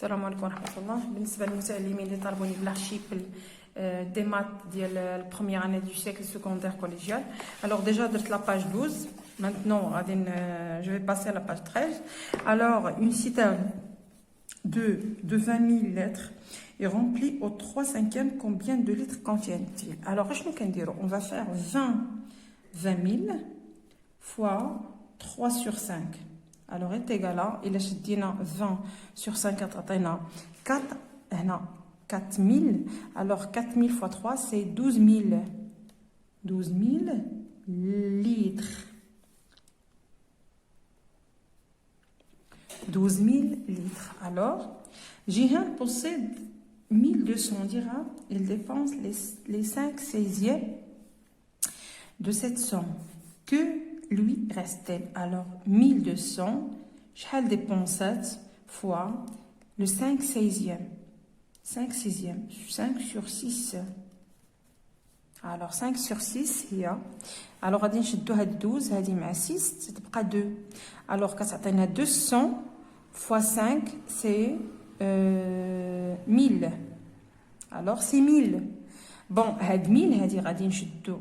السلام عليكم ورحمة الله. بالنسبة للمتعلمين اللي طالبوني بالارشيبل دي مات ديال البروميير اني دو سيكل سيكوندير كوليجيال. Alors déjà درت la page 12. Maintenant je vais passer à la page 13. Alors une citerne de 20 000 litres est remplie au 3/5 combien de litres contient-il? Alors je vais on va faire 20 000 fois 3 sur 5. Alors est égal à, il a dit 20 sur 5 تعطينا 4 هنا 4000. Alors 4000 fois 3 c'est 12 000 litres. 12 000 litres. Alors Jihan possède 1200 dirhams. Il dépense les 5/16 de cette somme. Que lui reste-t-il? Alors 1200 شحال dépensat fois le 5/16. 5/16 5 sur 6. Alors 5 sur 6 هي. Alors غادي نشدو هاد 12 هادي مع 6 تبقى 2. Alors كتعطينا 200 fois 5 c'est 1000. Alors c'est 1000. Bon هاد 1000 هادي غادي نشدو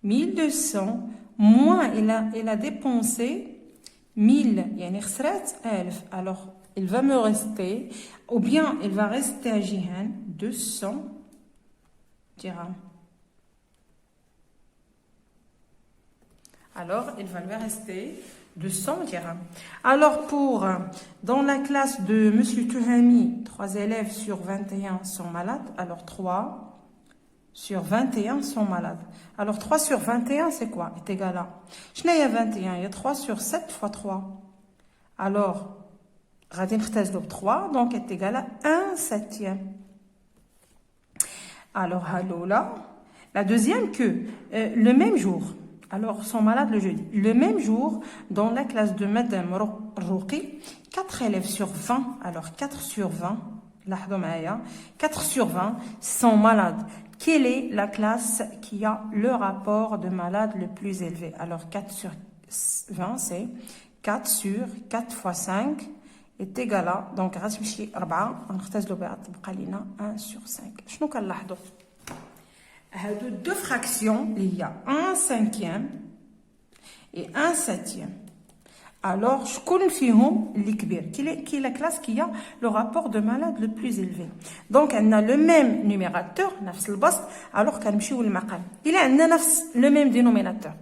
1200 moins il a dépensé 1000 يعني خسرات 1000. Alors il va me rester ou bien il va rester à Jihan 200 dirhams. Alors il va lui rester 200 dirhams. Alors pour dans la classe de monsieur Touhami 3 élèves sur 21 sont malades. Alors 3 sur 21 sont malades. Alors 3 sur 21 c'est quoi? Est égal à شناهي 21 il y a 3 sur 7 fois 3. Alors غادي نختزلو ب 3 donc est égal à 1/7. Alors هالولا la deuxième que le même jour. Alors sont malades le jeudi. Le même jour dans la classe de madame Rouqi 4 élèves sur 20. Alors 4 sur 20 لاحظوا معايا 4 sur 20 sont malades. Quelle est la classe qui a le rapport de malade le plus élevé? Alors 4 sur 20 c'est 4 sur 4 fois 5 est égal à donc غتمشي 4 نختزلوا بها تبقى لينا 1 sur 5. شنو كنلاحظوا؟ هادو deux fractions il y a 1/5 et 1/7. Alors شكون فيهم اللي كبير؟ qui est la classe qui a le rapport de malade le plus élevé. Donc on a le même numérateur نفس البسط. alors كنمشيو للمقام il a نفس le même dénominateur.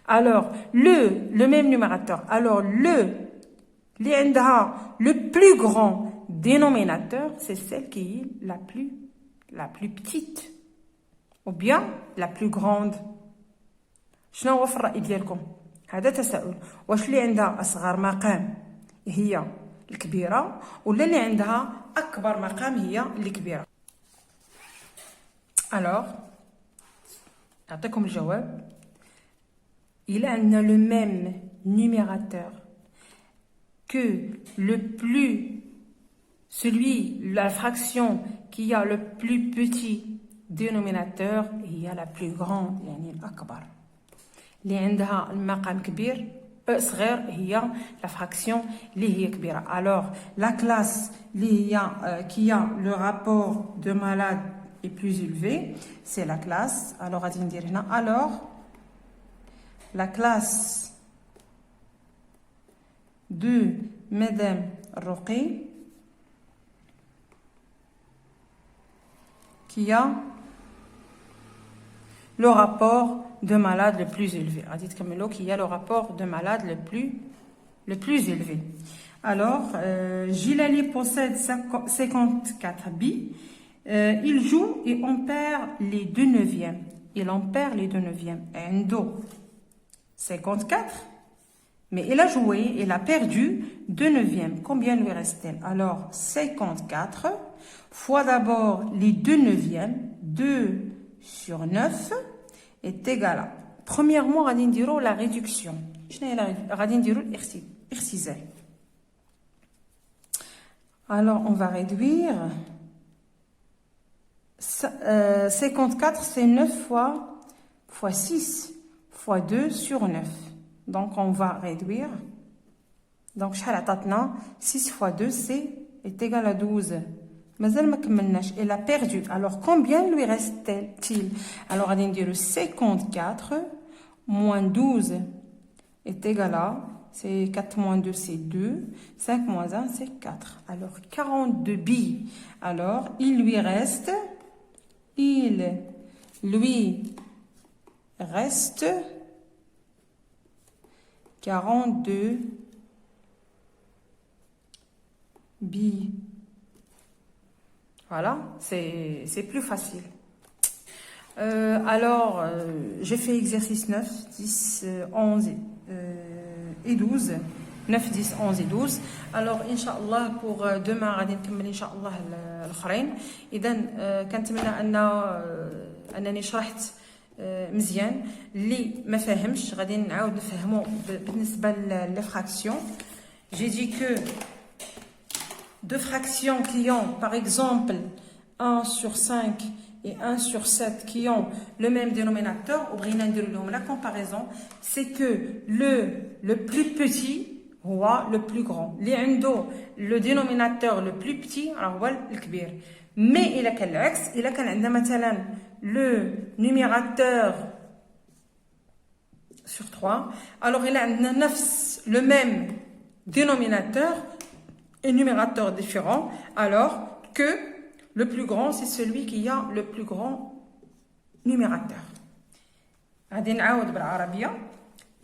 alors le même numérateur. alors le اللي عندها le plus grand dénominateur c'est celle qui est la plus petite ou bien la plus grande. شنو هو في الرأي ديالكم؟ هذا تساؤل. واش اللي عندها اصغر مقام هي الكبيره ولا اللي عندها اكبر مقام هي اللي كبيره؟ alors نعطيكم الجواب. il a le même numérateur que le plus la fraction qui a le plus petit dénominateur هي la plus grande يعني الأكبر. اللي عندها المقام كبير صغير هي la fraction اللي هي كبيرة. alors la classe اللي هي qui a le rapport de malade est plus élevé c'est la classe. alors غادي ندير هنا alors la classe de madame Rouqi qui a le rapport de malade le plus élevé. Dites comme l'eau qui a le rapport de malade le plus élevé. Alors Gilali possède 54 billes. Il joue et on perd les 2/9. Il en perd les 2/9. Endo 54. Mais il a joué, il a perdu 2/9. Combien lui reste-t-il? Alors 54 fois d'abord les 2/9. 2 sur 9 est égal à premièrement غادي نديرو la réduction. شنو هي غادي نديرو الاختزال. alors on va réduire 54 c'est 9 fois 6 fois 2 sur 9. donc on va réduire Donc, 6 fois 2, c'est est égal à 12. Elle a perdu. Alors, combien lui reste-t-il? Alors, on va dire 54 moins 12 est égal à, c'est 4 moins 2, c'est 2. 5 moins 1, c'est 4. Alors, 42 billes. Alors, il lui reste 42 billes. Voilà, c'est plus facile. Alors, j'ai fait exercice 9, 10, 11 et 12. 9, 10, 11 et 12. Alors, Inch'Allah, pour demain, غادي نكمل إن شاء الله الآخرين. إذا كنتمنى أنني شرحت مزيان. اللي ما فاهمش غادي نعاود نفهمو بالنسبة لي fractions. J'ai dit que deux fractions qui ont, par exemple, 1 sur 5 et 1 sur 7 qui ont le même dénominateur, la comparaison, c'est que le plus petit ou le plus grand. Le dénominateur le plus petit, alors le كبير. Mais il a quel axe? Il a le numérateur sur 3. Alors il a le même dénominateur et numérateur différent, alors que le plus grand, c'est celui qui a le plus grand numérateur. غادي نعاود بالعربية.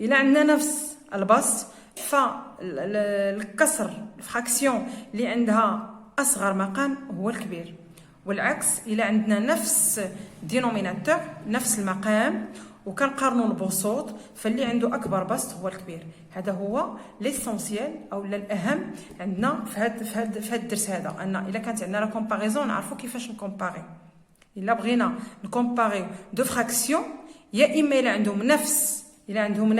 إلا عندنا نفس البسط فالكسر الفراكسيون اللي عندها أصغر مقام هو الكبير، والعكس إلا عندنا نفس دينوميناتور نفس المقام وكنقارنوا البسوط فاللي عنده اكبر بسط هو الكبير. هذا هو ليسونسيال او الاهم عندنا في هذا الدرس هذا، ان الا كانت عندنا لا كومباريزون نعرفوا كيفاش نكومباري. الا بغينا نكومباري دو فراكسيون يا اما الا عندهم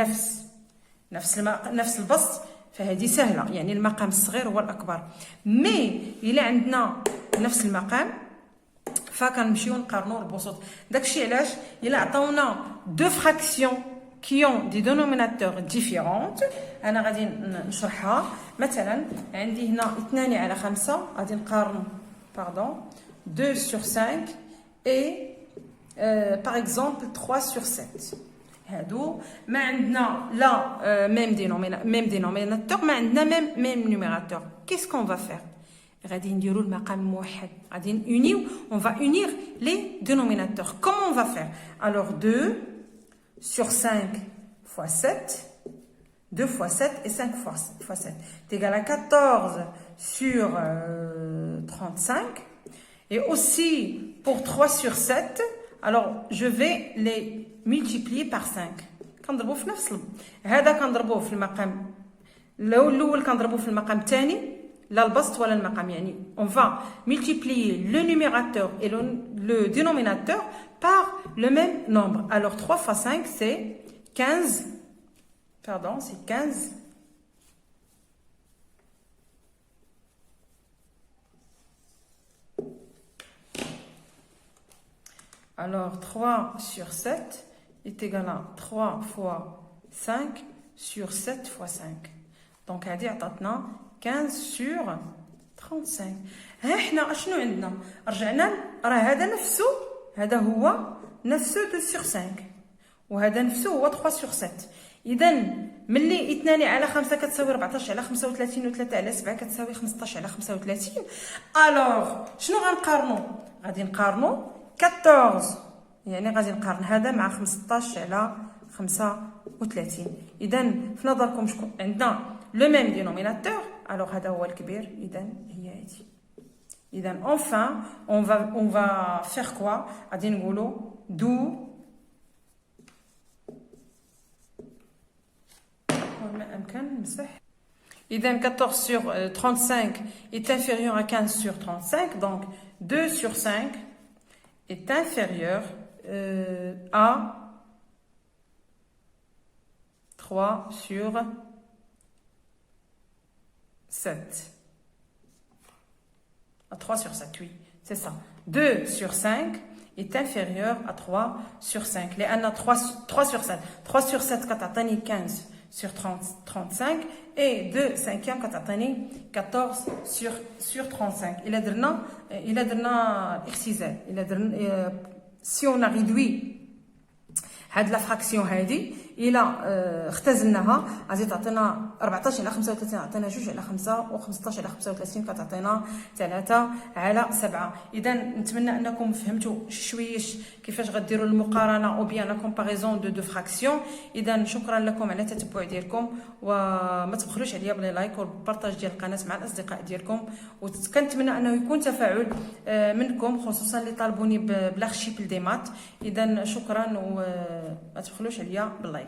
نفس البسط فهذه سهله، يعني المقام الصغير هو الاكبر. مي الا عندنا نفس المقام فكنمشيو نقارنوا البسط. داكشي علاش الا عطاونا دو فراكسيون qui ont des dénominateurs différents انا غادي نشرحها. مثلا عندي هنا 2 على 5 غادي نقارن 2 sur 5 et par exemple 3 sur 7. هادو ما عندنا لا même dénominateur ما عندنا même numérateur. Qu'est-ce qu'on va faire? غادي نديرو المقام موحد، غادي نونيو on va unir les dénominateurs. Comment on va faire? Alors 2 sur 5 fois 7, 2 fois 7 et 5 fois 7 est égal à 14 sur 35. Et aussi pour 3 sur 7, alors je vais les multiplier par 5. كنضربو في نفس هذا كنضربوه في المقام الاول كنضربوه في المقام الثاني لا البسط ولا المقام، يعني on va multiplier le numérateur et le dénominateur par le même nombre. Alors 3 fois 5 c'est 15. Pardon, c'est 15. Alors 3 sur 7 est égal à 3 fois 5 sur 7 fois 5. Donc هذه عطاتنا 15 sur 35. ها حنا اشنو عندنا؟ رجعنا راه هذا نفسه، هذا هو نفسه 2 sur 5 وهذا نفسه هو 3 sur 7. اذا ملي 2 على 5 كتساوي 14 على 35 و3 على 7 كتساوي 15 على 35. الوغ شنو غنقارنوا؟ غادي نقارنوا 14، يعني غادي نقارن هذا مع 15 على 35. اذا في نظركم شكون عندنا لو ميم دينوميناتور؟ alors هذا هو الكبير، اذا هي هذه. اذا enfin on va faire quoi؟ غادي نقولوا دو ما امكن نمسح. اذا 14 sur 35 est inférieur à 15 sur 35, donc 2 sur 5 est inférieur à 3 sur 7. À 3 sur 7, oui, c'est ça. 2 sur 5 est inférieur à 3 sur 5. لأن 3 sur 7 كتعطيني 15 sur 35 et 2 cinquièmes كتعطيني 14 sur 35. إلا درنا اختزال، إلا درنا si on a réduit هاد لا فراكسيون هادي الى اختزلناها غادي تعطينا 14 على 35 عطينا 2 على 5 و15 على 35 كتعطينا 3 على 7. اذا نتمنى انكم فهمتوا شويش كيفاش غديروا المقارنه او بيان لا كومباريزون دو فراكسيون. اذا شكرا لكم على التتبع ديالكم، وما تبخلوش عليا بلي لايك والبارطاج ديال القناه مع الاصدقاء ديالكم، وكنتمنى انه يكون تفاعل منكم خصوصا اللي طالبوني بلارشيبل دي مات. اذا شكرا وما تبخلوش عليا باللايك.